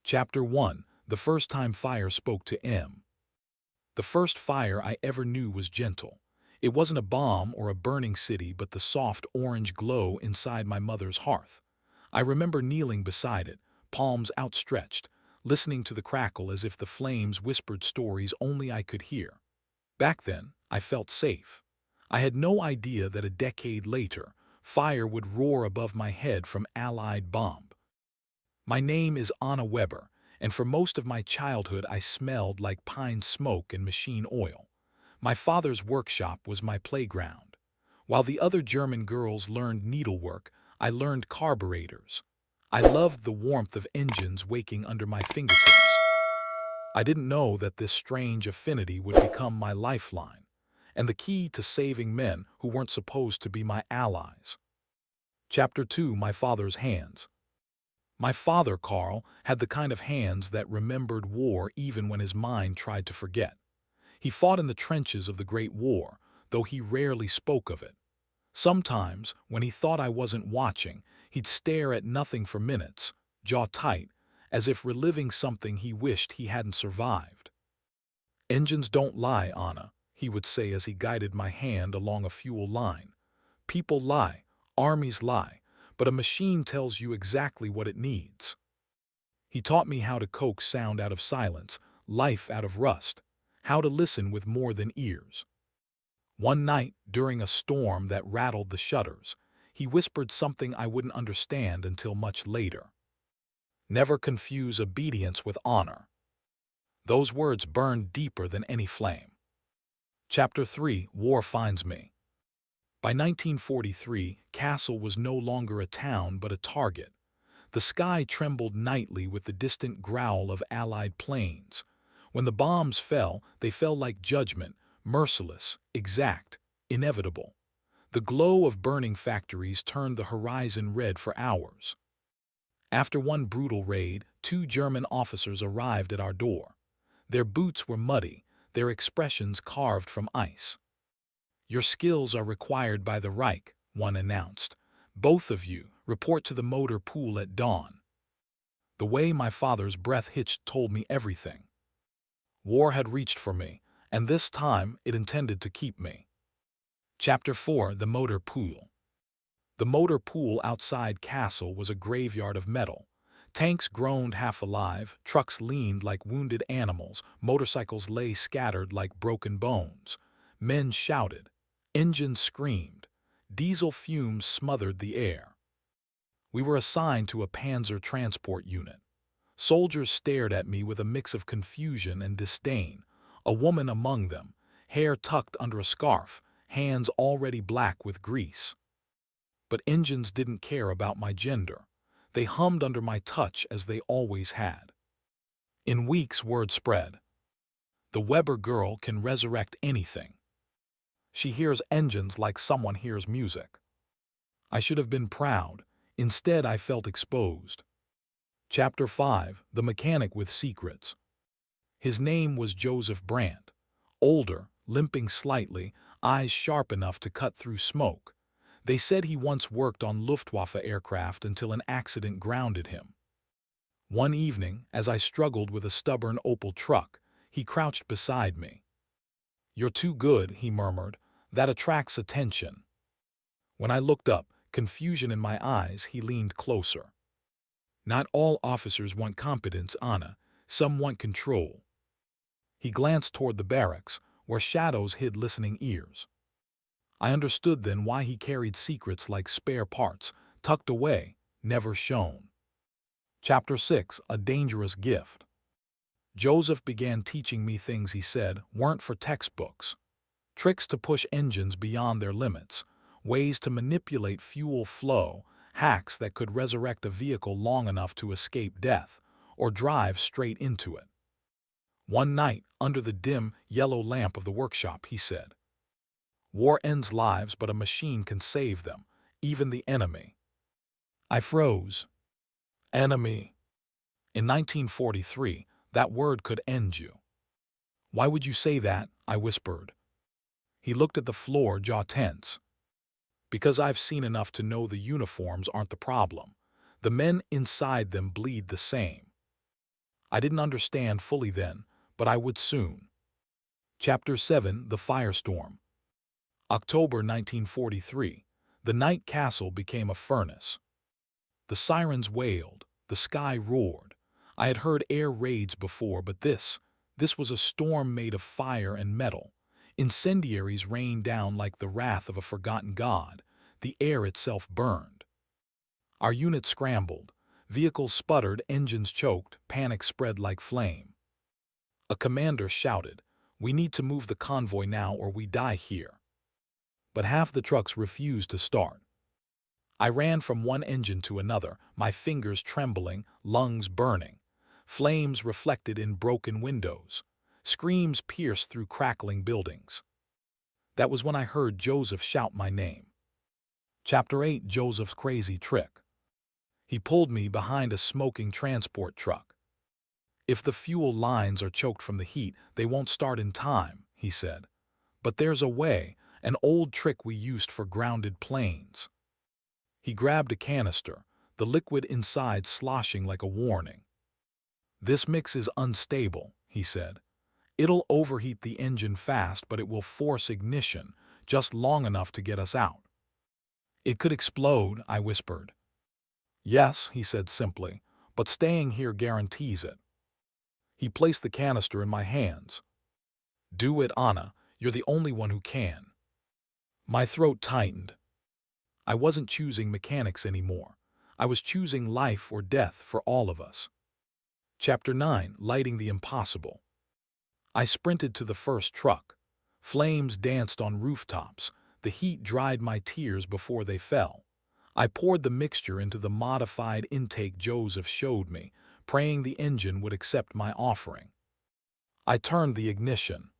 Chapter 1. The First Time Fire Spoke to M. The first fire I ever knew was gentle. It wasn't a bomb or a burning city, but the soft orange glow inside my mother's hearth. I remember kneeling beside it, palms outstretched, listening to the crackle as if the flames whispered stories only I could hear. Back then, I felt safe. I had no idea that a decade later, fire would roar above my head from Allied bomb. My name is Anna Weber, and for most of my childhood I smelled like pine smoke and machine oil. My father's workshop was my playground. While the other German girls learned needlework, I learned carburetors. I loved the warmth of engines waking under my fingertips. I didn't know that this strange affinity would become my lifeline, and the key to saving men who weren't supposed to be my allies. Chapter 2. My Father's Hands. My father, Carl, had the kind of hands that remembered war even when his mind tried to forget. He fought in the trenches of the Great War, though he rarely spoke of it. Sometimes, when he thought I wasn't watching, he'd stare at nothing for minutes, jaw tight, as if reliving something he wished he hadn't survived. "Engines don't lie, Anna," he would say as he guided my hand along a fuel line. "People lie, armies lie, but a machine tells you exactly what it needs." He taught me how to coax sound out of silence, life out of rust, how to listen with more than ears. One night, during a storm that rattled the shutters, he whispered something I wouldn't understand until much later. "Never confuse obedience with honor." Those words burned deeper than any flame. Chapter 3. War Finds Me. By 1943, Kassel was no longer a town but a target. The sky trembled nightly with the distant growl of Allied planes. When the bombs fell, they fell like judgment, merciless, exact, inevitable. The glow of burning factories turned the horizon red for hours. After one brutal raid, 2 German officers arrived at our door. Their boots were muddy, their expressions carved from ice. "Your skills are required by the Reich," one announced. "Both of you, report to the motor pool at dawn." The way my father's breath hitched told me everything. War had reached for me, and this time it intended to keep me. Chapter 4. The Motor Pool. The motor pool outside Kassel was a graveyard of metal. Tanks groaned half alive, trucks leaned like wounded animals, motorcycles lay scattered like broken bones. Men shouted. Engines screamed. Diesel fumes smothered the air. We were assigned to a panzer transport unit. Soldiers stared at me with a mix of confusion and disdain, a woman among them, hair tucked under a scarf, hands already black with grease. But engines didn't care about my gender. They hummed under my touch as they always had. In weeks, word spread. "The Weber girl can resurrect anything. She hears engines like someone hears music." I should have been proud. Instead, I felt exposed. Chapter 5. The Mechanic with Secrets. His name was Joseph Brandt. Older, limping slightly, eyes sharp enough to cut through smoke. They said he once worked on Luftwaffe aircraft until an accident grounded him. One evening, as I struggled with a stubborn Opel truck, he crouched beside me. "You're too good," he murmured. "That attracts attention." When I looked up, confusion in my eyes, he leaned closer. "Not all officers want competence, Anna. Some want control." He glanced toward the barracks, where shadows hid listening ears. I understood then why he carried secrets like spare parts, tucked away, never shown. Chapter 6. A Dangerous Gift. Joseph began teaching me things he said weren't for textbooks. Tricks to push engines beyond their limits, ways to manipulate fuel flow, hacks that could resurrect a vehicle long enough to escape death, or drive straight into it. One night, under the dim, yellow lamp of the workshop, he said, "War ends lives, but a machine can save them, even the enemy." I froze. Enemy. In 1943, that word could end you. "Why would you say that?" I whispered. He looked at the floor, jaw tense. "Because I've seen enough to know the uniforms aren't the problem. The men inside them bleed the same." I didn't understand fully then, but I would soon. Chapter 7: The Firestorm. October 1943. The night castle became a furnace. The sirens wailed, the sky roared. I had heard air raids before, but this was a storm made of fire and metal. Incendiaries rained down like the wrath of a forgotten god. The air itself burned. Our unit scrambled. Vehicles sputtered, engines choked, panic spread like flame. A commander shouted, "We need to move the convoy now or we die here." But half the trucks refused to start. I ran from one engine to another, my fingers trembling, lungs burning. Flames reflected in broken windows. Screams pierced through crackling buildings. That was when I heard Joseph shout my name. Chapter 8: Joseph's Crazy Trick. He pulled me behind a smoking transport truck. "If the fuel lines are choked from the heat, they won't start in time," he said. "But there's a way, an old trick we used for grounded planes." He grabbed a canister, the liquid inside sloshing like a warning. "This mix is unstable," he said. "It'll overheat the engine fast, but it will force ignition, just long enough to get us out." "It could explode," I whispered. "Yes," he said simply, "but staying here guarantees it." He placed the canister in my hands. "Do it, Anna. You're the only one who can." My throat tightened. I wasn't choosing mechanics anymore. I was choosing life or death for all of us. Chapter 9: Lighting the Impossible. I sprinted to the first truck. Flames danced on rooftops. The heat dried my tears before they fell. I poured the mixture into the modified intake Joseph showed me, praying the engine would accept my offering. I turned the ignition.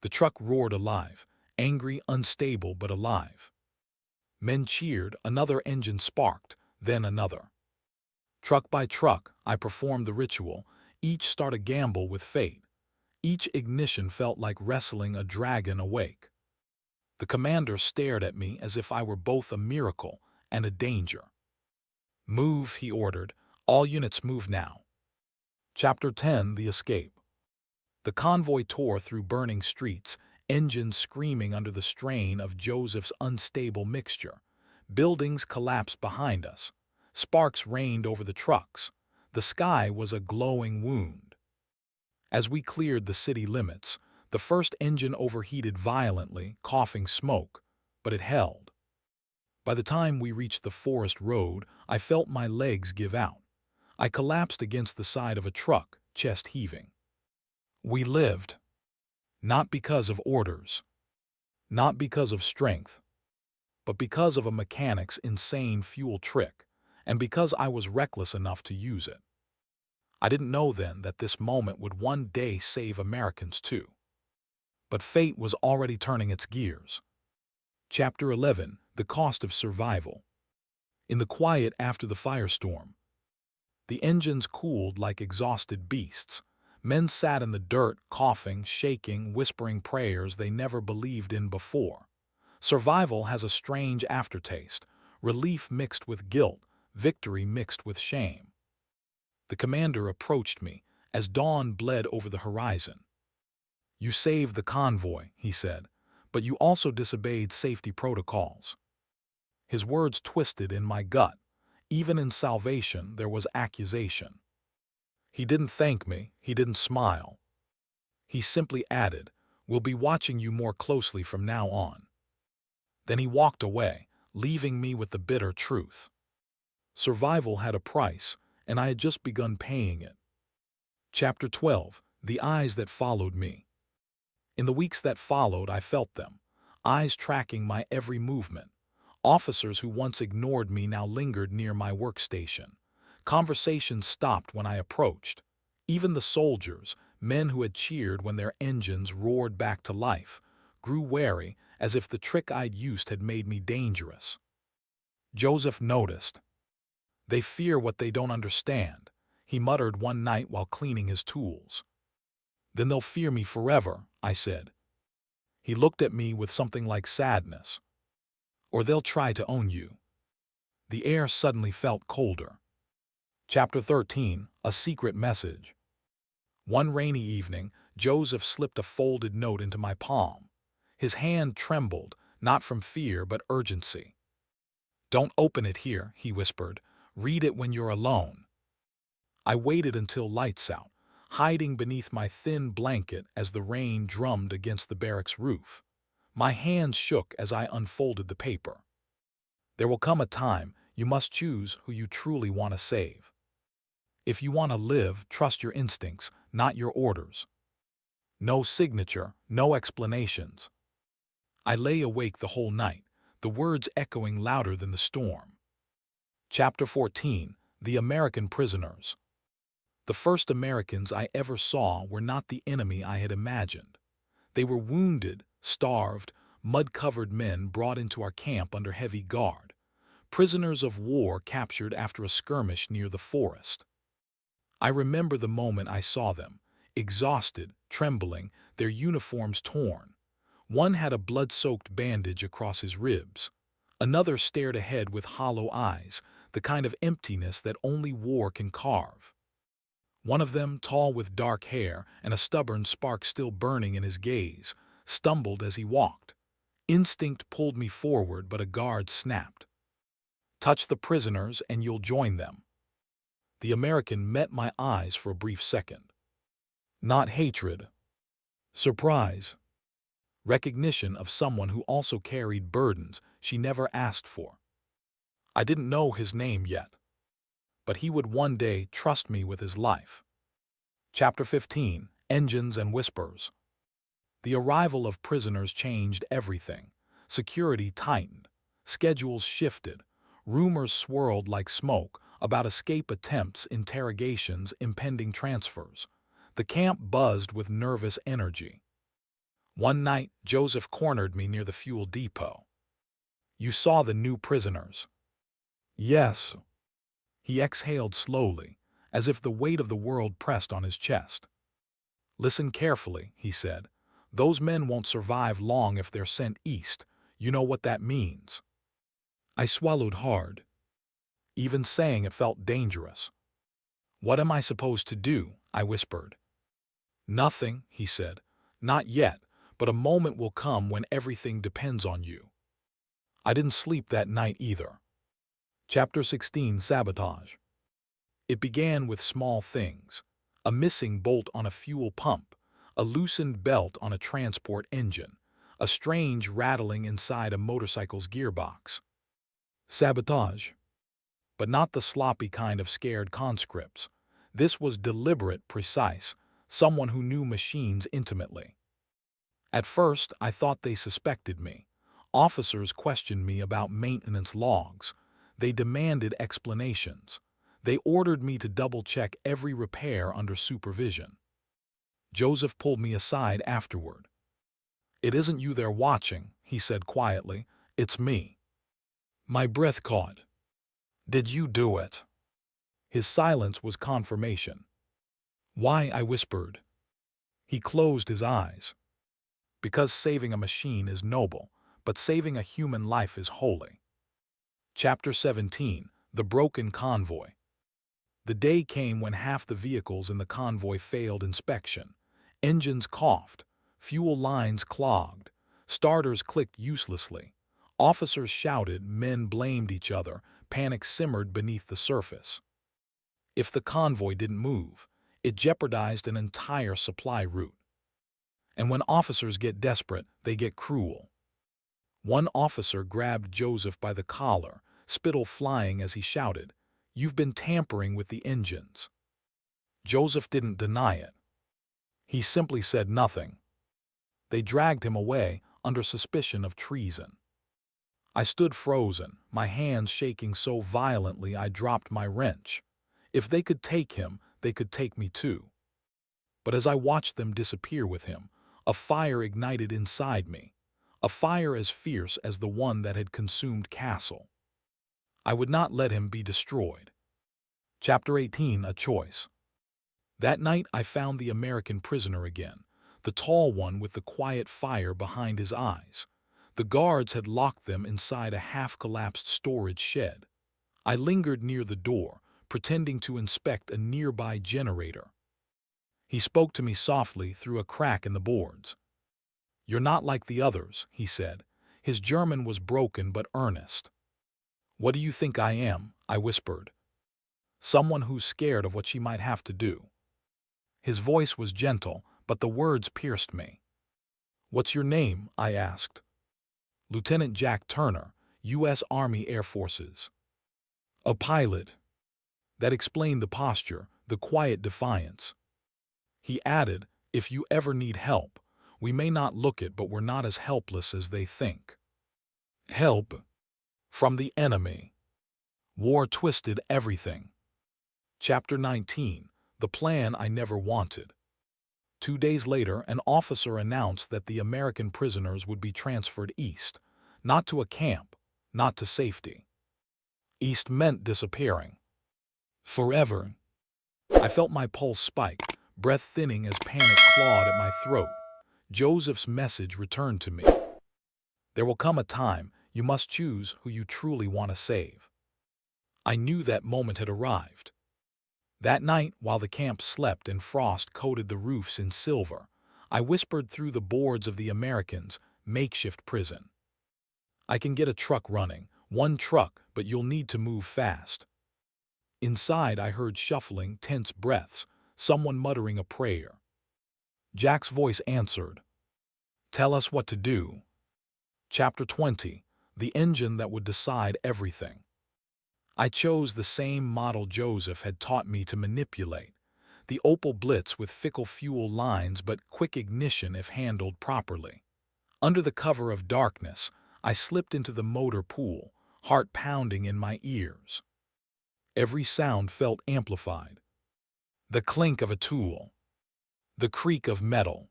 The truck roared alive, angry, unstable, but alive. Men cheered, another engine sparked, then another. Truck by truck, I performed the ritual, each start a gamble with fate. Each ignition felt like wrestling a dragon awake. The commander stared at me as if I were both a miracle and a danger. "Move," he ordered. "All units move now." Chapter 10: The Escape. The convoy tore through burning streets, engines screaming under the strain of Joseph's unstable mixture. Buildings collapsed behind us. Sparks rained over the trucks. The sky was a glowing wound. As we cleared the city limits, the first engine overheated violently, coughing smoke, but it held. By the time we reached the forest road, I felt my legs give out. I collapsed against the side of a truck, chest heaving. We lived. Not because of orders. Not because of strength. But because of a mechanic's insane fuel trick, and because I was reckless enough to use it. I didn't know then that this moment would one day save Americans too. But fate was already turning its gears. Chapter 11: The Cost of Survival. In the quiet after the firestorm, the engines cooled like exhausted beasts. Men sat in the dirt, coughing, shaking, whispering prayers they never believed in before. Survival has a strange aftertaste, relief mixed with guilt, victory mixed with shame. The commander approached me as dawn bled over the horizon. "You saved the convoy," he said, "but you also disobeyed safety protocols." His words twisted in my gut. Even in salvation, there was accusation. He didn't thank me, he didn't smile. He simply added, "We'll be watching you more closely from now on." Then he walked away, leaving me with the bitter truth. Survival had a price, and I had just begun paying it. Chapter 12: The Eyes That Followed Me. In the weeks that followed, I felt them, eyes tracking my every movement. Officers who once ignored me now lingered near my workstation. Conversations stopped when I approached. Even the soldiers, men who had cheered when their engines roared back to life, grew wary as if the trick I'd used had made me dangerous. Joseph noticed. "They fear what they don't understand," he muttered one night while cleaning his tools. "Then they'll fear me forever," I said. He looked at me with something like sadness. "Or they'll try to own you." The air suddenly felt colder. Chapter 13: A Secret Message. One rainy evening, Joseph slipped a folded note into my palm. His hand trembled, not from fear but urgency. "Don't open it here," he whispered. "Read it when you're alone." I waited until lights out, hiding beneath my thin blanket as the rain drummed against the barracks roof. My hands shook as I unfolded the paper. "There will come a time you must choose who you truly want to save. If you want to live, trust your instincts, not your orders. No signature, no explanations." I lay awake the whole night, the words echoing louder than the storm. Chapter 14. The American Prisoners. The first Americans I ever saw were not the enemy I had imagined. They were wounded, starved, mud-covered men brought into our camp under heavy guard, prisoners of war captured after a skirmish near the forest. I remember the moment I saw them, exhausted, trembling, their uniforms torn. One had a blood-soaked bandage across his ribs. Another stared ahead with hollow eyes, the kind of emptiness that only war can carve. One of them, tall with dark hair and a stubborn spark still burning in his gaze, stumbled as he walked. Instinct pulled me forward, but a guard snapped. "Touch the prisoners and you'll join them." The American met my eyes for a brief second. Not hatred. Surprise. Recognition of someone who also carried burdens she never asked for. I didn't know his name yet, but he would one day trust me with his life. Chapter 15. Engines and Whispers. The arrival of prisoners changed everything. Security tightened. Schedules shifted. Rumors swirled like smoke about escape attempts, interrogations, impending transfers. The camp buzzed with nervous energy. One night, Joseph cornered me near the fuel depot. "You saw the new prisoners?" "Yes." He exhaled slowly, as if the weight of the world pressed on his chest. "Listen carefully," he said. "Those men won't survive long if they're sent east. You know what that means." I swallowed hard. Even saying it felt dangerous. "What am I supposed to do?" I whispered. "Nothing," he said. "Not yet, but a moment will come when everything depends on you." I didn't sleep that night either. Chapter 16. Sabotage. It began with small things. A missing bolt on a fuel pump, a loosened belt on a transport engine, a strange rattling inside a motorcycle's gearbox. Sabotage. But not the sloppy kind of scared conscripts. This was deliberate, precise, someone who knew machines intimately. At first, I thought they suspected me. Officers questioned me about maintenance logs. They demanded explanations. They ordered me to double-check every repair under supervision. Joseph pulled me aside afterward. "It isn't you they're watching," he said quietly. "It's me." My breath caught. "Did you do it?" His silence was confirmation. "Why?" I whispered. He closed his eyes. "Because saving a machine is noble, but saving a human life is holy." Chapter 17. The Broken Convoy. The day came when half the vehicles in the convoy failed inspection. Engines coughed, fuel lines clogged, starters clicked uselessly. Officers shouted, men blamed each other, panic simmered beneath the surface. If the convoy didn't move, it jeopardized an entire supply route. And when officers get desperate, they get cruel. One officer grabbed Joseph by the collar, spittle flying as he shouted, "You've been tampering with the engines." Joseph didn't deny it. He simply said nothing. They dragged him away under suspicion of treason. I stood frozen, my hands shaking so violently I dropped my wrench. If they could take him, they could take me too. But as I watched them disappear with him, a fire ignited inside me, a fire as fierce as the one that had consumed Castle. I would not let him be destroyed. Chapter 18. A Choice. That night I found the American prisoner again, the tall one with the quiet fire behind his eyes. The guards had locked them inside a half-collapsed storage shed. I lingered near the door, pretending to inspect a nearby generator. He spoke to me softly through a crack in the boards. "You're not like the others," he said. His German was broken but earnest. "What do you think I am?" I whispered. "Someone who's scared of what she might have to do." His voice was gentle, but the words pierced me. "What's your name?" I asked. "Lieutenant Jack Turner, U.S. Army Air Forces." "A pilot." That explained the posture, the quiet defiance. He added, "If you ever need help, we may not look it, but we're not as helpless as they think." Help from the enemy. War twisted everything. Chapter 19. The Plan I Never Wanted. 2 days later, an officer announced that the American prisoners would be transferred east, not to a camp, not to safety. East meant disappearing. Forever. I felt my pulse spike, breath thinning as panic clawed at my throat. Joseph's message returned to me. There will come a time you must choose who you truly want to save. I knew that moment had arrived. That night, while the camp slept and frost coated the roofs in silver, I whispered through the boards of the Americans' makeshift prison. "I can get a truck running, one truck, but you'll need to move fast." Inside, I heard shuffling, tense breaths, someone muttering a prayer. Jack's voice answered, "Tell us what to do." Chapter 20. The Engine That Would Decide Everything. I chose the same model Joseph had taught me to manipulate, the Opel Blitz with fickle fuel lines but quick ignition if handled properly. Under the cover of darkness, I slipped into the motor pool, heart pounding in my ears. Every sound felt amplified. The clink of a tool, the creak of metal,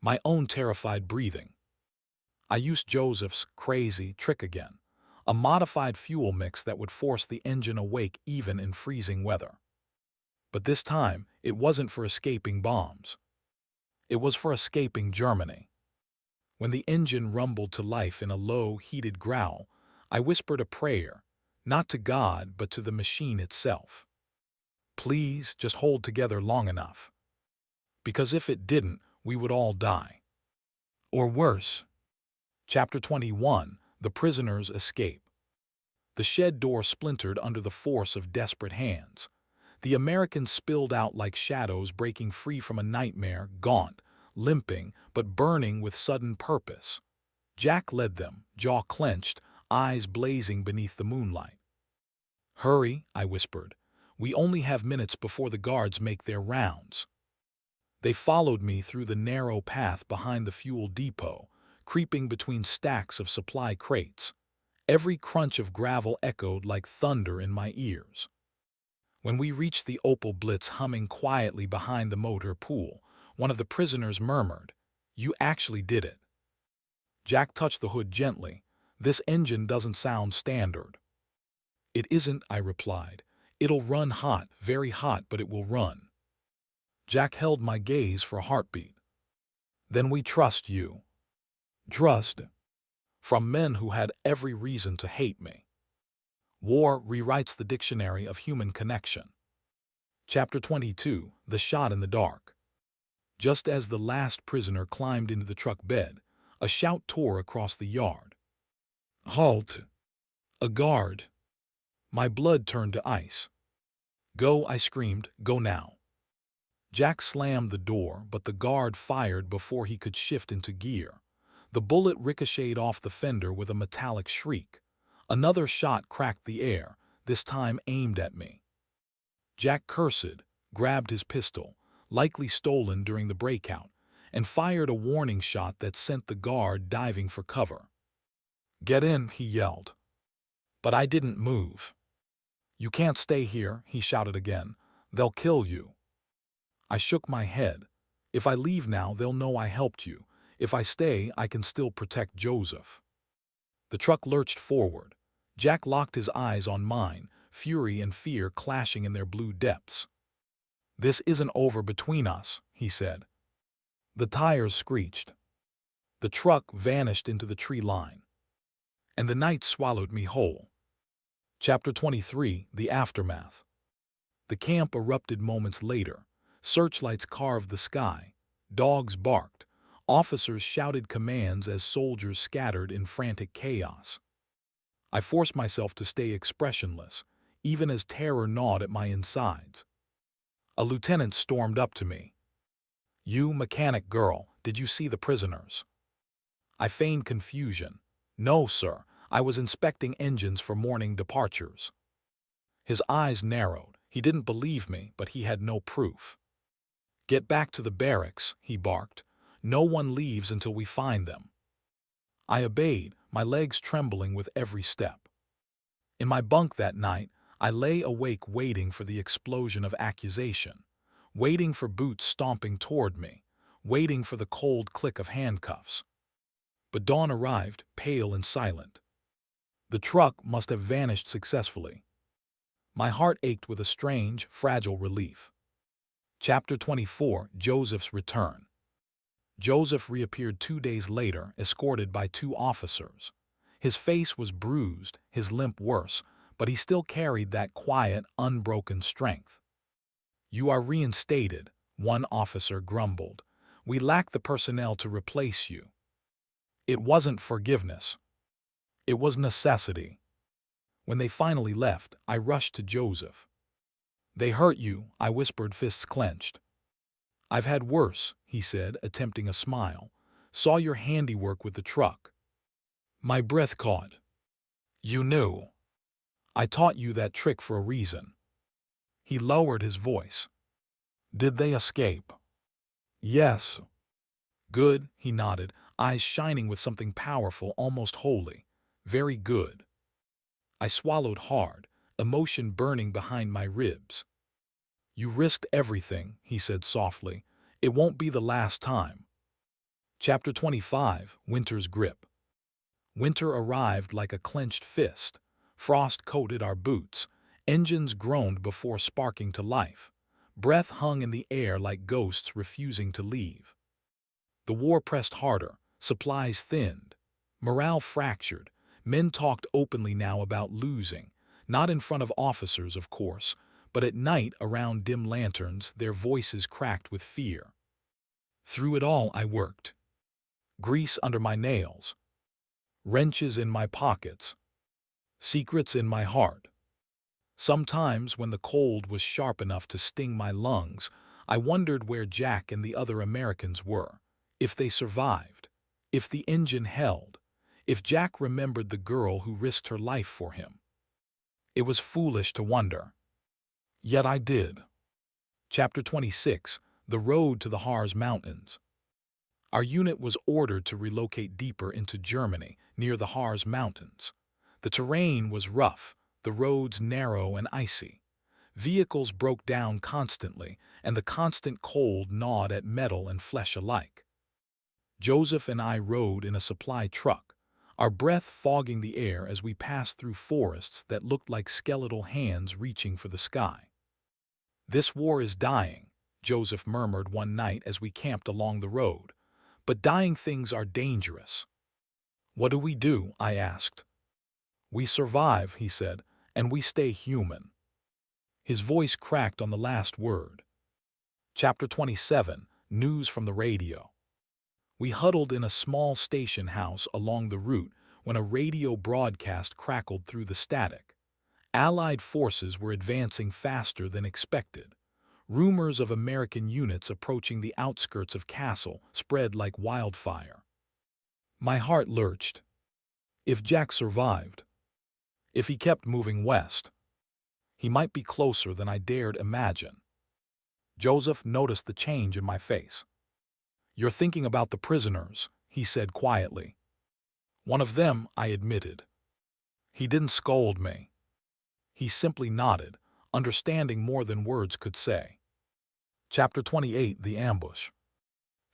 my own terrified breathing. I used Joseph's crazy trick again, a modified fuel mix that would force the engine awake even in freezing weather. But this time, it wasn't for escaping bombs. It was for escaping Germany. When the engine rumbled to life in a low, heated growl, I whispered a prayer, not to God but to the machine itself. Please just hold together long enough. Because if it didn't, we would all die. Or worse. Chapter 21. The Prisoner's Escape. The shed door splintered under the force of desperate hands. The Americans spilled out like shadows breaking free from a nightmare, gaunt, limping, but burning with sudden purpose. Jack led them, jaw clenched, eyes blazing beneath the moonlight. "Hurry," I whispered. "We only have minutes before the guards make their rounds." They followed me through the narrow path behind the fuel depot, creeping between stacks of supply crates. Every crunch of gravel echoed like thunder in my ears. When we reached the Opel Blitz humming quietly behind the motor pool, one of the prisoners murmured, "You actually did it." Jack touched the hood gently. "This engine doesn't sound standard." "It isn't," I replied. "It'll run hot, very hot, but it will run." Jack held my gaze for a heartbeat. "Then we trust you." Trust. From men who had every reason to hate me. War rewrites the dictionary of human connection. Chapter 22. The Shot in the Dark. Just as the last prisoner climbed into the truck bed, a shout tore across the yard. "Halt!" A guard. My blood turned to ice. "Go," I screamed. "Go now." Jack slammed the door, but the guard fired before he could shift into gear. The bullet ricocheted off the fender with a metallic shriek. Another shot cracked the air, this time aimed at me. Jack cursed, grabbed his pistol, likely stolen during the breakout, and fired a warning shot that sent the guard diving for cover. "Get in," he yelled. But I didn't move. "You can't stay here," he shouted again. "They'll kill you." I shook my head. "If I leave now, they'll know I helped you. If I stay, I can still protect Joseph." The truck lurched forward. Jack locked his eyes on mine, fury and fear clashing in their blue depths. "This isn't over between us," he said. The tires screeched. The truck vanished into the tree line. And the night swallowed me whole. Chapter 23. The Aftermath. The camp erupted moments later. Searchlights carved the sky. Dogs barked. Officers shouted commands as soldiers scattered in frantic chaos. I forced myself to stay expressionless, even as terror gnawed at my insides. A lieutenant stormed up to me. "You, mechanic girl, did you see the prisoners?" I feigned confusion. "No, sir. I was inspecting engines for morning departures." His eyes narrowed. He didn't believe me, but he had no proof. "Get back to the barracks," he barked. "No one leaves until we find them." I obeyed, my legs trembling with every step. In my bunk that night, I lay awake waiting for the explosion of accusation, waiting for boots stomping toward me, waiting for the cold click of handcuffs. But dawn arrived, pale and silent. The truck must have vanished successfully. My heart ached with a strange, fragile relief. Chapter 24: Joseph's Return. Joseph reappeared 2 days later, escorted by 2 officers. His face was bruised, his limp worse, but he still carried that quiet, unbroken strength. "You are reinstated," one officer grumbled. "We lack the personnel to replace you." It wasn't forgiveness. It was necessity. When they finally left, I rushed to Joseph. "They hurt you," I whispered, fists clenched. "I've had worse," he said, attempting a smile. "Saw your handiwork with the truck." My breath caught. "You knew. I taught you that trick for a reason." He lowered his voice. "Did they escape?" "Yes." "Good," he nodded, eyes shining with something powerful, almost holy. "Very good." I swallowed hard, emotion burning behind my ribs. "You risked everything," he said softly. "It won't be the last time." Chapter 25: Winter's Grip. Winter arrived like a clenched fist. Frost coated our boots. Engines groaned before sparking to life. Breath hung in the air like ghosts refusing to leave. The war pressed harder. Supplies thinned. Morale fractured. Men talked openly now about losing. Not in front of officers, of course, but at night around dim lanterns, their voices cracked with fear. Through it all I worked. Grease under my nails. Wrenches in my pockets. Secrets in my heart. Sometimes, when the cold was sharp enough to sting my lungs, I wondered where Jack and the other Americans were. If they survived. If the engine held. If Jack remembered the girl who risked her life for him. It was foolish to wonder. Yet I did. Chapter 26: The Road to the Harz Mountains. Our unit was ordered to relocate deeper into Germany, near the Harz Mountains. The terrain was rough, the roads narrow and icy. Vehicles broke down constantly, and the constant cold gnawed at metal and flesh alike. Joseph and I rode in a supply truck, our breath fogging the air as we passed through forests that looked like skeletal hands reaching for the sky. "This war is dying," Joseph murmured one night as we camped along the road. "But dying things are dangerous." "What do we do?" I asked. "We survive," he said, "and we stay human." His voice cracked on the last word. Chapter 27: News from the Radio. We huddled in a small station house along the route when a radio broadcast crackled through the static. Allied forces were advancing faster than expected. Rumors of American units approaching the outskirts of Kassel spread like wildfire. My heart lurched. If Jack survived, if he kept moving west, he might be closer than I dared imagine. Joseph noticed the change in my face. "You're thinking about the prisoners," he said quietly. "One of them," I admitted. He didn't scold me. He simply nodded, understanding more than words could say. Chapter 28: The Ambush.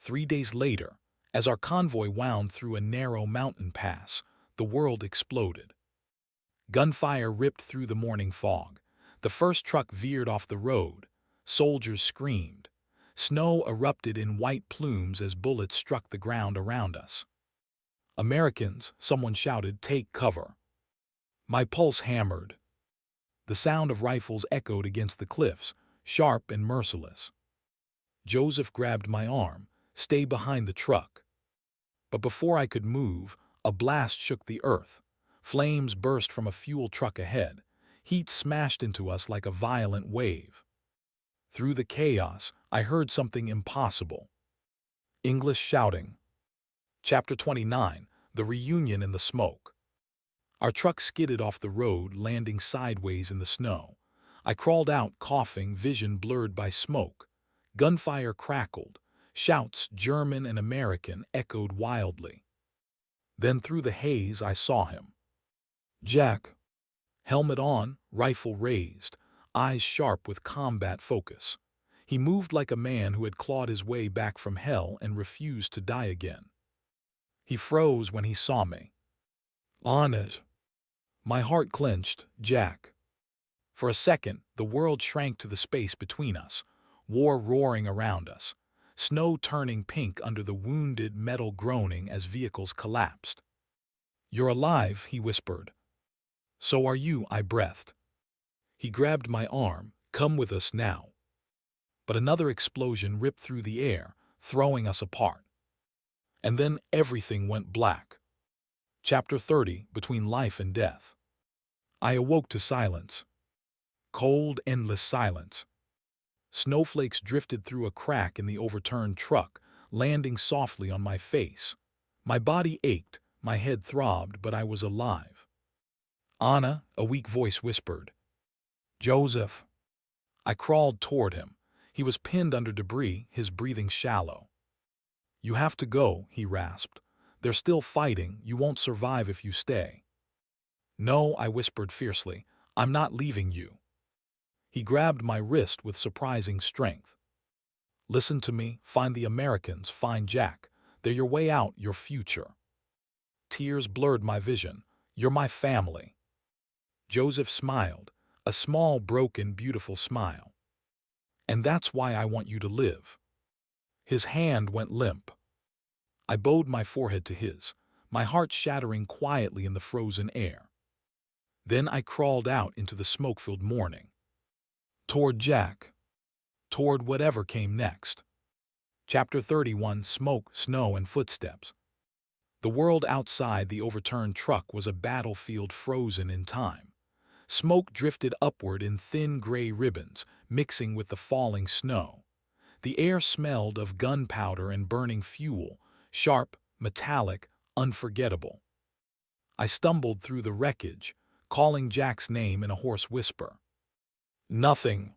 3 days later, as our convoy wound through a narrow mountain pass, the world exploded. Gunfire ripped through the morning fog. The first truck veered off the road. Soldiers screamed. Snow erupted in white plumes as bullets struck the ground around us. "Americans," someone shouted, "take cover." My pulse hammered. The sound of rifles echoed against the cliffs, sharp and merciless. Joseph grabbed my arm. "Stay behind the truck." But before I could move, a blast shook the earth. Flames burst from a fuel truck ahead. Heat smashed into us like a violent wave. Through the chaos, I heard something impossible. English shouting. Chapter 29, The Reunion in the Smoke. Our truck skidded off the road, landing sideways in the snow. I crawled out, coughing, vision blurred by smoke. Gunfire crackled. Shouts, German and American, echoed wildly. Then through the haze I saw him. Jack. Helmet on, rifle raised, eyes sharp with combat focus. He moved like a man who had clawed his way back from hell and refused to die again. He froze when he saw me. On it. My heart clenched. Jack. For a second, the world shrank to the space between us, war roaring around us, snow turning pink under the wounded metal groaning as vehicles collapsed. "You're alive," he whispered. "So are you," I breathed. He grabbed my arm. "Come with us now." But another explosion ripped through the air, throwing us apart. And then everything went black. Chapter 30, Between Life and Death. I awoke to silence. Cold, endless silence. Snowflakes drifted through a crack in the overturned truck, landing softly on my face. My body ached, my head throbbed, but I was alive. "Anna," a weak voice whispered. "Joseph." I crawled toward him. He was pinned under debris, his breathing shallow. "You have to go," he rasped. "They're still fighting. You won't survive if you stay." "No," I whispered fiercely. "I'm not leaving you." He grabbed my wrist with surprising strength. "Listen to me. Find the Americans. Find Jack. They're your way out, your future." Tears blurred my vision. "You're my family." Joseph smiled, a small, broken, beautiful smile. "And that's why I want you to live." His hand went limp. I bowed my forehead to his, my heart shattering quietly in the frozen air. Then I crawled out into the smoke-filled morning. Toward Jack. Toward whatever came next. Chapter 31, Smoke, Snow, and Footsteps. The world outside the overturned truck was a battlefield frozen in time. Smoke drifted upward in thin gray ribbons, mixing with the falling snow. The air smelled of gunpowder and burning fuel, sharp, metallic, unforgettable. I stumbled through the wreckage, calling Jack's name in a hoarse whisper. Nothing.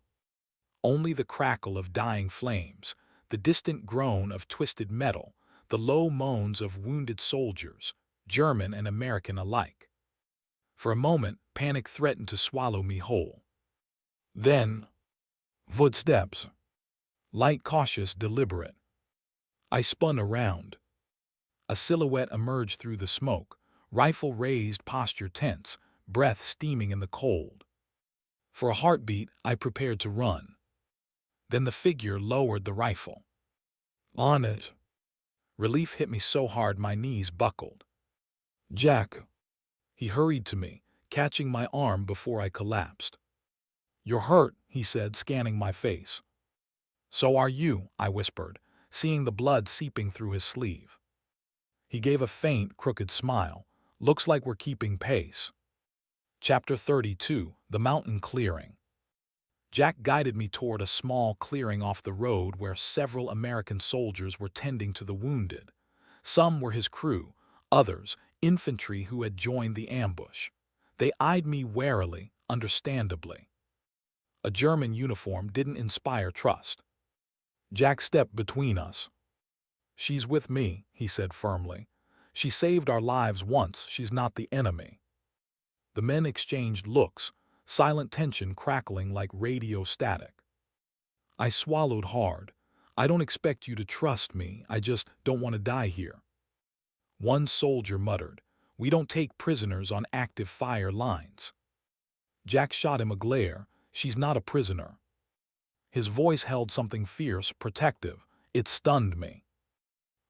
Only the crackle of dying flames, the distant groan of twisted metal, the low moans of wounded soldiers, German and American alike. For a moment, panic threatened to swallow me whole. Then, footsteps. Light, cautious, deliberate. I spun around. A silhouette emerged through the smoke, rifle raised, posture tense, breath steaming in the cold. For a heartbeat, I prepared to run. Then the figure lowered the rifle. On it. Relief hit me so hard my knees buckled. "Jack." He hurried to me, catching my arm before I collapsed. "You're hurt," he said, scanning my face. "So are you," I whispered, seeing the blood seeping through his sleeve. He gave a faint, crooked smile. "Looks like we're keeping pace." Chapter 32, The Mountain Clearing. Jack guided me toward a small clearing off the road where several American soldiers were tending to the wounded. Some were his crew, others, infantry who had joined the ambush. They eyed me warily, understandably. A German uniform didn't inspire trust. Jack stepped between us. "She's with me," he said firmly. "She saved our lives once. She's not the enemy." The men exchanged looks, silent tension crackling like radio static. I swallowed hard. "I don't expect you to trust me. I just don't want to die here." One soldier muttered, "We don't take prisoners on active fire lines." Jack shot him a glare. "She's not a prisoner." His voice held something fierce, protective. It stunned me.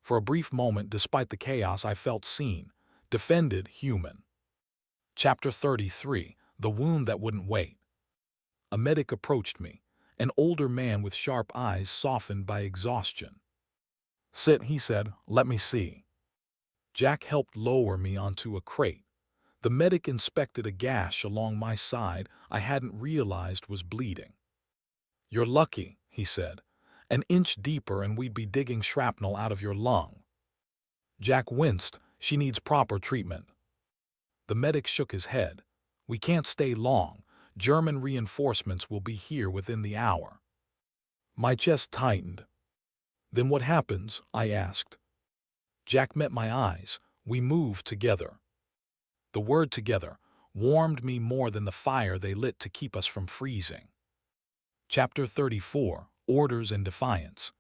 For a brief moment, despite the chaos, I felt seen, defended, human. Chapter 33, The Wound That Wouldn't Wait. A medic approached me. an older man with sharp eyes softened by exhaustion. "Sit," he said. "Let me see." Jack helped lower me onto a crate. The medic inspected a gash along my side I hadn't realized was bleeding. "You're lucky," he said. "An inch deeper and we'd be digging shrapnel out of your lung." Jack winced. "She needs proper treatment." The medic shook his head. "We can't stay long. German reinforcements will be here within the hour." My chest tightened. "Then what happens?" I asked. Jack met my eyes. "We move together." The word "together" warmed me more than the fire they lit to keep us from freezing. Chapter 34, Orders and Defiance.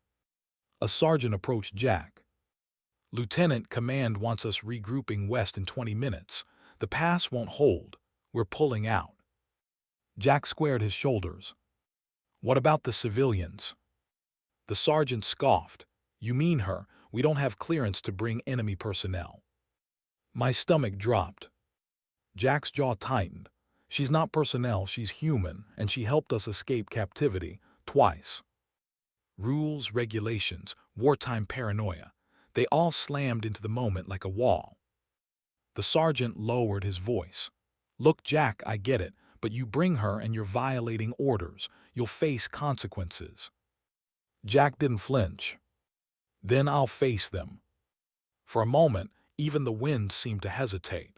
A sergeant approached Jack. "Lieutenant, command wants us regrouping west in 20 minutes. The pass won't hold. We're pulling out." Jack squared his shoulders. "What about the civilians?" The sergeant scoffed. "You mean her? We don't have clearance to bring enemy personnel." My stomach dropped. Jack's jaw tightened. "She's not personnel, she's human, and she helped us escape captivity twice." Rules, regulations, wartime paranoia. They all slammed into the moment like a wall. The sergeant lowered his voice. "Look, Jack, I get it, but you bring her and you're violating orders. You'll face consequences." Jack didn't flinch. "Then I'll face them." For a moment, even the wind seemed to hesitate.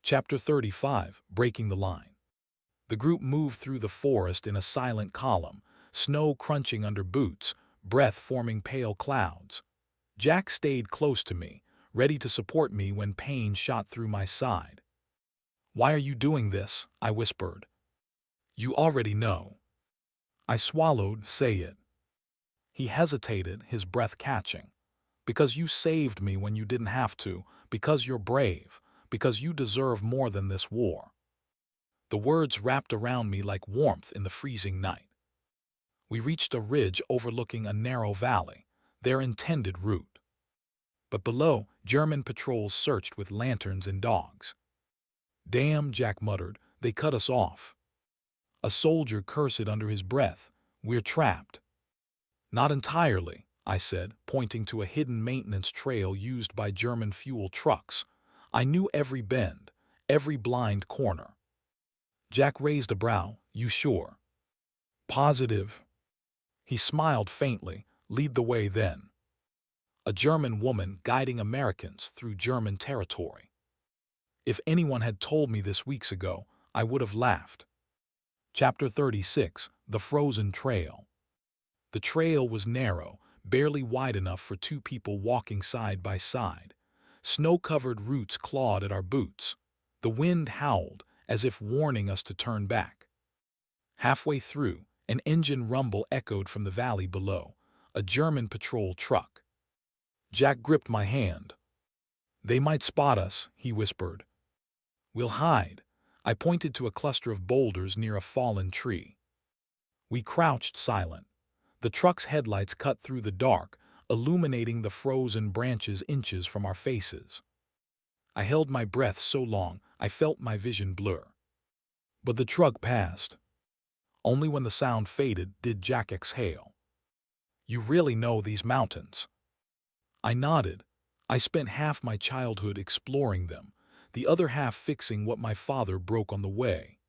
Chapter 35, Breaking the Line. The group moved through the forest in a silent column, snow crunching under boots, breath forming pale clouds. Jack stayed close to me, ready to support me when pain shot through my side. "Why are you doing this?" I whispered. "You already know." I swallowed. "Say it." He hesitated, his breath catching. "Because you saved me when you didn't have to, because you're brave, because you deserve more than this war." The words wrapped around me like warmth in the freezing night. We reached a ridge overlooking a narrow valley, their intended route. But below, German patrols searched with lanterns and dogs. "Damn," Jack muttered, "they cut us off." A soldier cursed under his breath. "We're trapped." "Not entirely," I said, pointing to a hidden maintenance trail used by German fuel trucks. I knew every bend, every blind corner. Jack raised a brow. "You sure?" "Positive." He smiled faintly. "Lead the way then." A German woman guiding Americans through German territory. If anyone had told me this weeks ago, I would have laughed. Chapter 36, The Frozen Trail. The trail was narrow, barely wide enough for two people walking side by side. Snow-covered roots clawed at our boots. The wind howled, as if warning us to turn back. Halfway through, an engine rumble echoed from the valley below, a German patrol truck. Jack gripped my hand. "They might spot us," he whispered. "We'll hide." I pointed to a cluster of boulders near a fallen tree. We crouched silent. The truck's headlights cut through the dark, illuminating the frozen branches inches from our faces. I held my breath so long I felt my vision blur. But the truck passed. Only when the sound faded did Jack exhale. "You really know these mountains?" I nodded. I spent half my childhood exploring them, the other half fixing what my father broke on the way.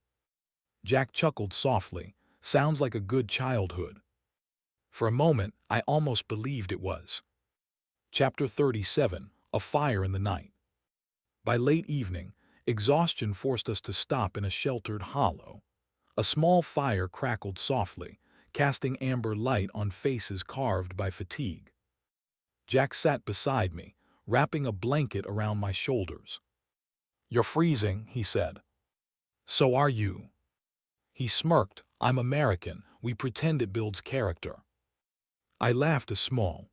Jack chuckled softly. "Sounds like a good childhood." For a moment, I almost believed it was. Chapter 37, A Fire in the Night. By late evening, exhaustion forced us to stop in a sheltered hollow. A small fire crackled softly, casting amber light on faces carved by fatigue. Jack sat beside me, wrapping a blanket around my shoulders. "You're freezing," he said. "So are you." He smirked. "I'm American. We pretend it builds character." I laughed a small,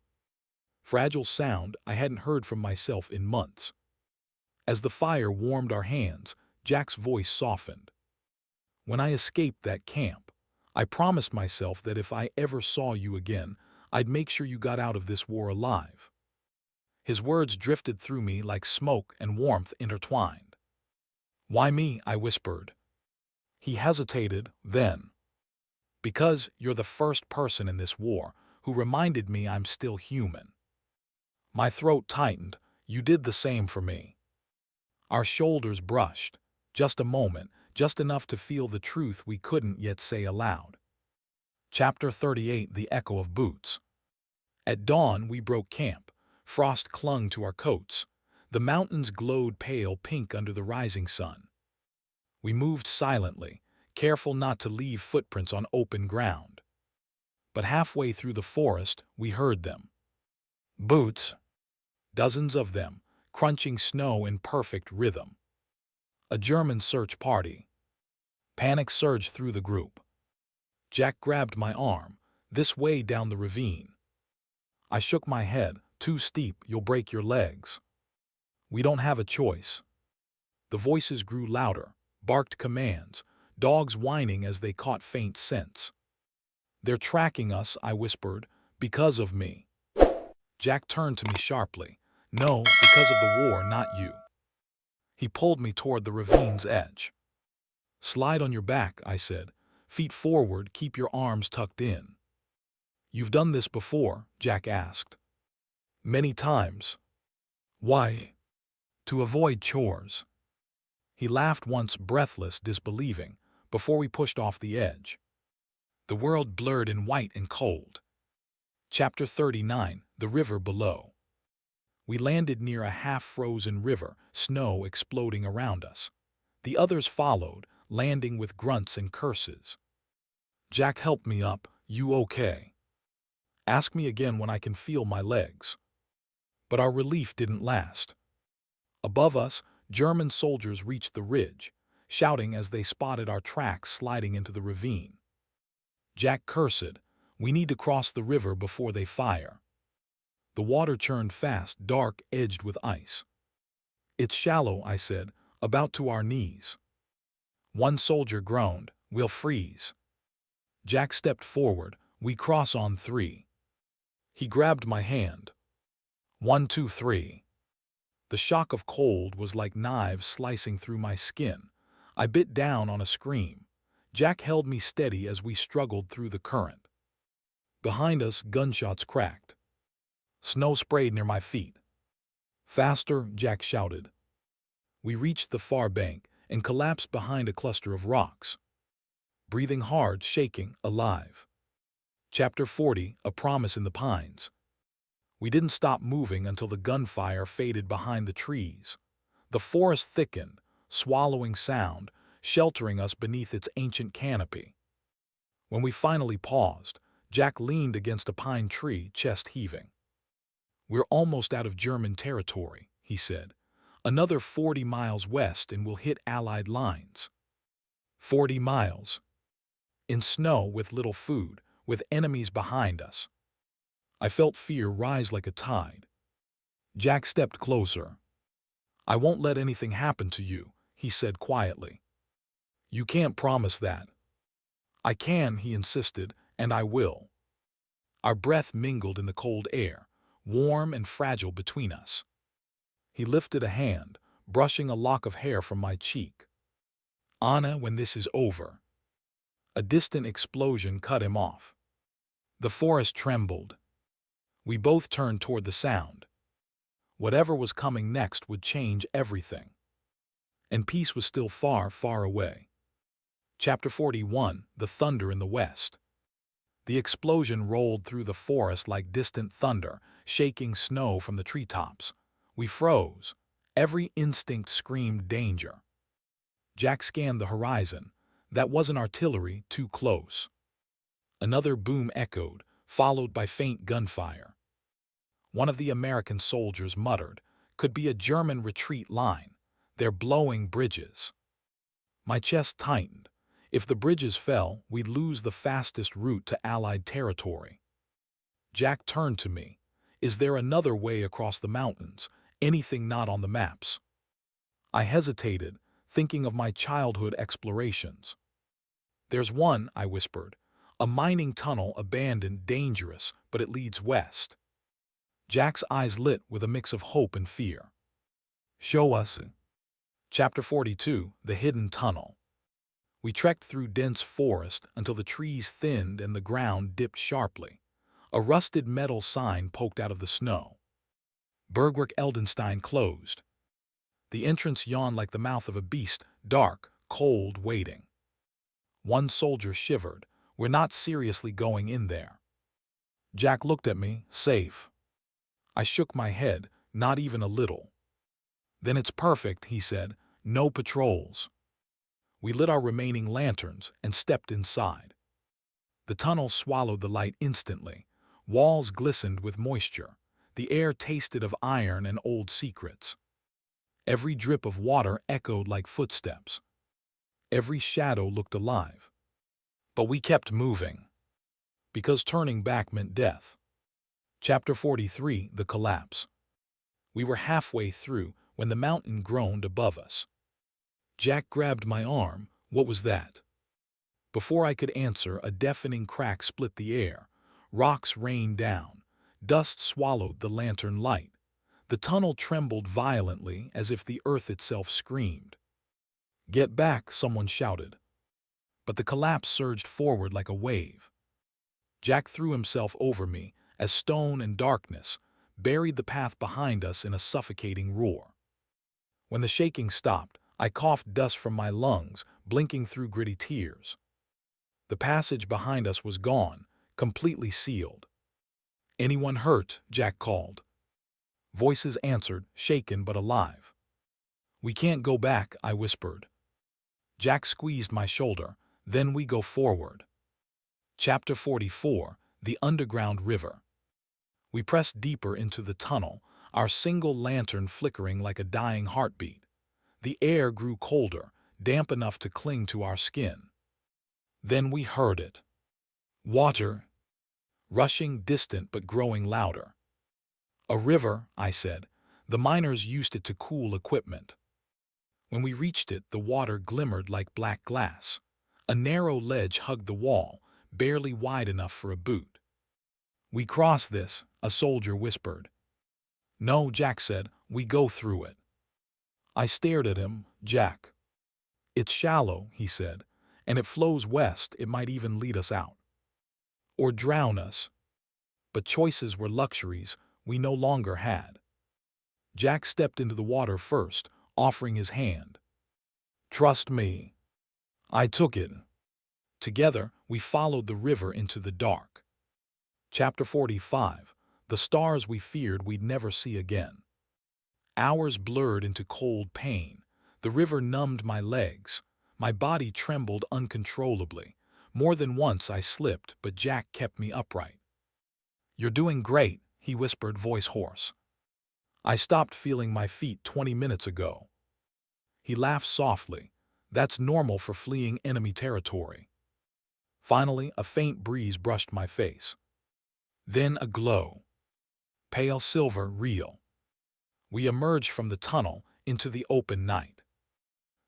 fragile sound I hadn't heard from myself in months. As the fire warmed our hands, Jack's voice softened. "When I escaped that camp, I promised myself that if I ever saw you again, I'd make sure you got out of this war alive." His words drifted through me like smoke and warmth intertwined. "Why me?" I whispered. He hesitated, then, Because you're the first person in this war who reminded me I'm still human. My throat tightened. You did the same for me. Our shoulders brushed. Just a moment, just enough to feel the truth we couldn't yet say aloud. Chapter 38: The Echo of Boots. At dawn, we broke camp. Frost clung to our coats. The mountains glowed pale pink under the rising sun. We moved silently, careful not to leave footprints on open ground. But halfway through the forest, we heard them. Boots. Dozens of them, crunching snow in perfect rhythm. A German search party. Panic surged through the group. Jack grabbed my arm. This way down the ravine. I shook my head. Too steep, you'll break your legs. We don't have a choice. The voices grew louder, barked commands, dogs whining as they caught faint scents. They're tracking us, I whispered, because of me. Jack turned to me sharply. No, because of the war, not you. He pulled me toward the ravine's edge. Slide on your back, I said. Feet forward, keep your arms tucked in. You've done this before, Jack asked. Many times. Why? To avoid chores. He laughed once, breathless, disbelieving, before we pushed off the edge. The world blurred in white and cold. Chapter 39: The River Below. We landed near a half-frozen river, snow exploding around us. The others followed, landing with grunts and curses. Jack helped me up. You okay? Ask me again when I can feel my legs. But our relief didn't last. Above us, German soldiers reached the ridge, shouting as they spotted our tracks sliding into the ravine. Jack cursed, we need to cross the river before they fire. The water churned fast, dark, edged with ice. It's shallow, I said, about to our knees. One soldier groaned, we'll freeze. Jack stepped forward, we cross on 3. He grabbed my hand. 1, 2, 3. The shock of cold was like knives slicing through my skin. I bit down on a scream. Jack held me steady as we struggled through the current. Behind us, gunshots cracked. Snow sprayed near my feet. Faster, Jack shouted. We reached the far bank and collapsed behind a cluster of rocks. Breathing hard, shaking, alive. Chapter 40: A Promise in the Pines. We didn't stop moving until the gunfire faded behind the trees. The forest thickened, swallowing sound, sheltering us beneath its ancient canopy. When we finally paused, Jack leaned against a pine tree, chest heaving. We're almost out of German territory, he said. Another 40 miles west and we'll hit Allied lines. 40 miles. In snow, with little food, with enemies behind us. I felt fear rise like a tide. Jack stepped closer. I won't let anything happen to you, he said quietly. You can't promise that. I can, he insisted, and I will. Our breath mingled in the cold air, warm and fragile between us. He lifted a hand, brushing a lock of hair from my cheek. Anna, when this is over. A distant explosion cut him off. The forest trembled. We both turned toward the sound. Whatever was coming next would change everything. And peace was still far, far away. Chapter 41: The Thunder in the West. The explosion rolled through the forest like distant thunder, shaking snow from the treetops. We froze. Every instinct screamed danger. Jack scanned the horizon. That wasn't artillery, too close. Another boom echoed, followed by faint gunfire. One of the American soldiers muttered, "Could be a German retreat line. They're blowing bridges." My chest tightened. If the bridges fell, we'd lose the fastest route to Allied territory. Jack turned to me. Is there another way across the mountains? Anything not on the maps? I hesitated, thinking of my childhood explorations. There's one, I whispered. A mining tunnel, abandoned, dangerous, but it leads west. Jack's eyes lit with a mix of hope and fear. Show us. Chapter 42: The Hidden Tunnel. We trekked through dense forest until the trees thinned and the ground dipped sharply. A rusted metal sign poked out of the snow. Bergwerk Eldenstein closed. The entrance yawned like the mouth of a beast, dark, cold, waiting. One soldier shivered. "We're not seriously going in there." Jack looked at me. "Safe." I shook my head, not even a little. "Then it's perfect," he said. "No patrols." We lit our remaining lanterns and stepped inside. The tunnel swallowed the light instantly. Walls glistened with moisture. The air tasted of iron and old secrets. Every drip of water echoed like footsteps. Every shadow looked alive. But we kept moving, because turning back meant death. Chapter 43, The Collapse. We were halfway through when the mountain groaned above us. Jack grabbed my arm. "What was that?" Before I could answer, a deafening crack split the air. Rocks rained down. Dust swallowed the lantern light. The tunnel trembled violently as if the earth itself screamed. "Get back," someone shouted. But the collapse surged forward like a wave. Jack threw himself over me as stone and darkness buried the path behind us in a suffocating roar. When the shaking stopped, I coughed dust from my lungs, blinking through gritty tears. The passage behind us was gone, completely sealed. "Anyone hurt?" Jack called. Voices answered, shaken but alive. "We can't go back," I whispered. Jack squeezed my shoulder. "Then we go forward." Chapter 44, The Underground River. We pressed deeper into the tunnel, our single lantern flickering like a dying heartbeat. The air grew colder, damp enough to cling to our skin. Then we heard it. Water. Rushing, distant but growing louder. "A river," I said. "The miners used it to cool equipment." When we reached it, the water glimmered like black glass. A narrow ledge hugged the wall, barely wide enough for a boot. "We cross this," a soldier whispered. "No," Jack said. "We go through it." I stared at him. "Jack." "It's shallow," he said, "and it flows west. It might even lead us out. Or drown us." But choices were luxuries we no longer had. Jack stepped into the water first, offering his hand. "Trust me." I took it. Together, we followed the river into the dark. Chapter 45, The Stars We Feared We'd Never See Again. Hours blurred into cold pain. The river numbed my legs. My body trembled uncontrollably. More than once I slipped, but Jack kept me upright. "You're doing great," he whispered, voice hoarse. "I stopped feeling my feet 20 minutes ago." He laughed softly. "That's normal for fleeing enemy territory." Finally, a faint breeze brushed my face. Then a glow. Pale silver, real. We emerged from the tunnel into the open night.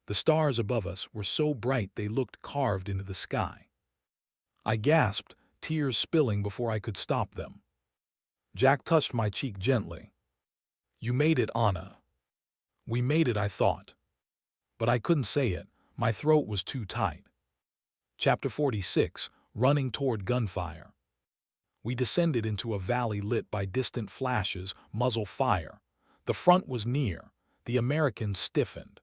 The stars above us were so bright they looked carved into the sky. I gasped, tears spilling before I could stop them. Jack touched my cheek gently. "You made it, Anna." "We made it," I thought. But I couldn't say it. My throat was too tight. Chapter 46, Running Toward Gunfire. We descended into a valley lit by distant flashes, muzzle fire. The front was near. The Americans stiffened.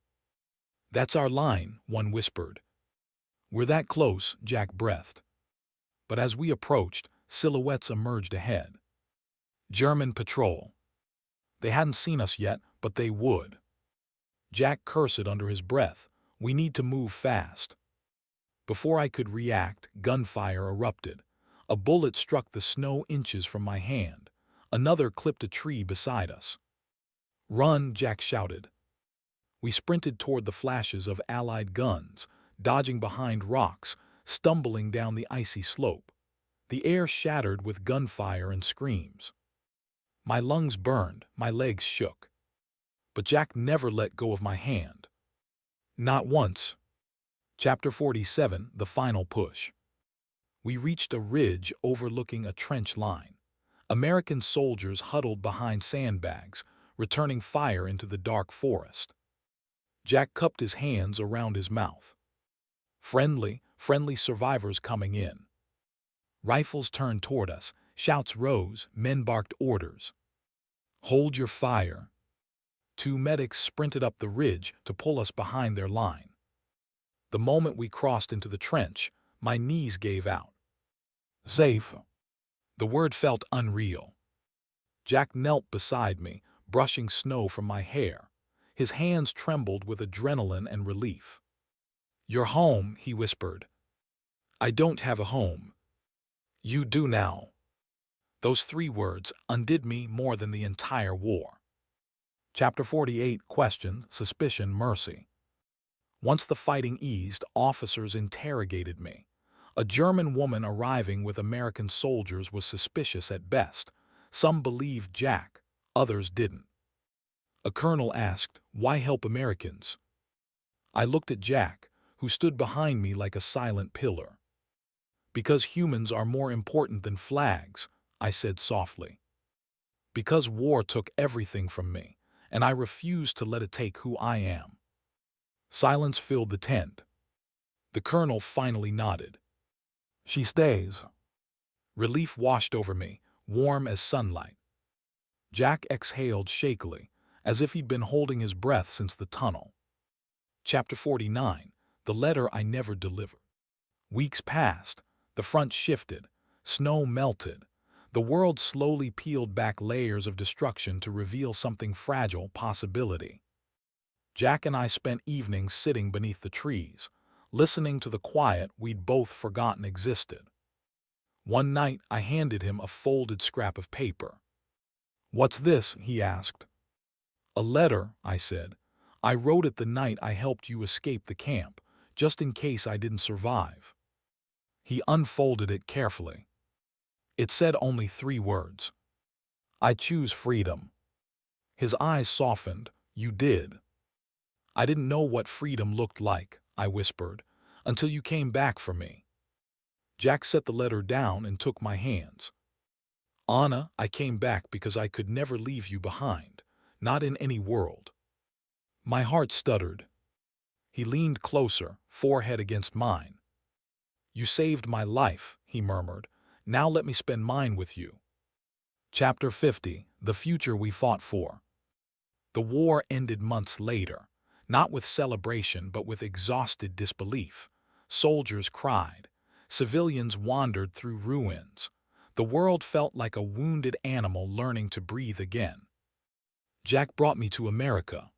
"That's our line," one whispered. "We're that close," Jack breathed. But as we approached, silhouettes emerged ahead. German patrol. They hadn't seen us yet, but they would. Jack cursed under his breath. "We need to move fast." Before I could react, gunfire erupted. A bullet struck the snow inches from my hand. Another clipped a tree beside us. "Run!" Jack shouted. We sprinted toward the flashes of Allied guns, dodging behind rocks, stumbling down the icy slope. The air shattered with gunfire and screams. My lungs burned, my legs shook. But Jack never let go of my hand. Not once. Chapter 47, The Final Push. We reached a ridge overlooking a trench line. American soldiers huddled behind sandbags, returning fire into the dark forest. Jack cupped his hands around his mouth. Friendly survivors coming in. Rifles turned toward us, shouts rose, men barked orders. Hold your fire. Two medics sprinted up the ridge to pull us behind their line. The moment we crossed into the trench, my knees gave out. Safe. The word felt unreal. Jack knelt beside me, brushing snow from my hair. His hands trembled with adrenaline and relief. You're home, he whispered. I don't have a home. You do now. Those 3 words undid me more than the entire war. Chapter 48, Question, Suspicion, Mercy. Once the fighting eased, officers interrogated me. A German woman arriving with American soldiers was suspicious at best. Some believed Jack, others didn't. A colonel asked, "Why help Americans?" I looked at Jack, who stood behind me like a silent pillar. "Because humans are more important than flags," I said softly. "Because war took everything from me, and I refuse to let it take who I am." Silence filled the tent. The colonel finally nodded. "She stays." Relief washed over me, warm as sunlight. Jack exhaled shakily, as if he'd been holding his breath since the tunnel. Chapter 49, The Letter I Never Delivered. Weeks passed. The front shifted. Snow melted. The world slowly peeled back layers of destruction to reveal something fragile, possibility. Jack and I spent evenings sitting beneath the trees, listening to the quiet we'd both forgotten existed. One night, I handed him a folded scrap of paper. "What's this?" he asked. "A letter," I said. "I wrote it the night I helped you escape the camp, just in case I didn't survive." He unfolded it carefully. It said only 3 words. "I choose freedom." His eyes softened. "You did." "I didn't know what freedom looked like," I whispered, "until you came back for me." Jack set the letter down and took my hands. "Anna, I came back because I could never leave you behind, not in any world." My heart stuttered. He leaned closer, forehead against mine. "You saved my life," he murmured. "Now let me spend mine with you." Chapter 50, The Future We Fought For. The war ended months later, not with celebration but with exhausted disbelief. Soldiers cried. Civilians wandered through ruins. The world felt like a wounded animal learning to breathe again. Jack brought me to America.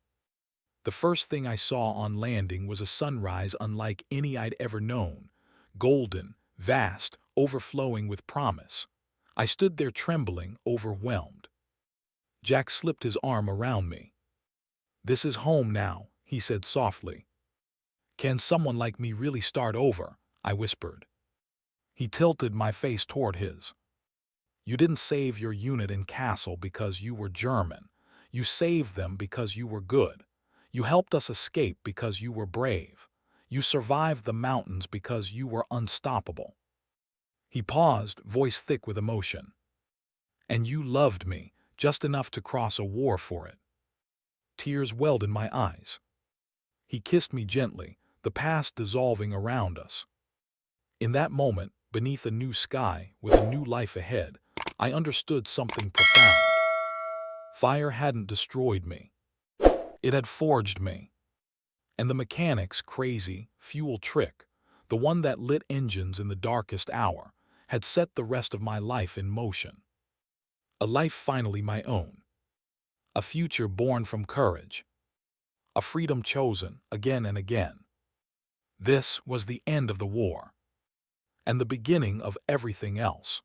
The first thing I saw on landing was a sunrise unlike any I'd ever known, golden, vast, overflowing with promise. I stood there trembling, overwhelmed. Jack slipped his arm around me. "This is home now," he said softly. "Can someone like me really start over?" I whispered. He tilted my face toward his. "You didn't save your unit and castle because you were German. You saved them because you were good. You helped us escape because you were brave. You survived the mountains because you were unstoppable." He paused, voice thick with emotion. "And you loved me, just enough to cross a war for it." Tears welled in my eyes. He kissed me gently, the past dissolving around us. In that moment, beneath a new sky, with a new life ahead, I understood something profound. Fire hadn't destroyed me. It had forged me. And the mechanic's crazy, fuel trick, the one that lit engines in the darkest hour, had set the rest of my life in motion. A life finally my own. A future born from courage. A freedom chosen again and again. This was the end of the war. And the beginning of everything else.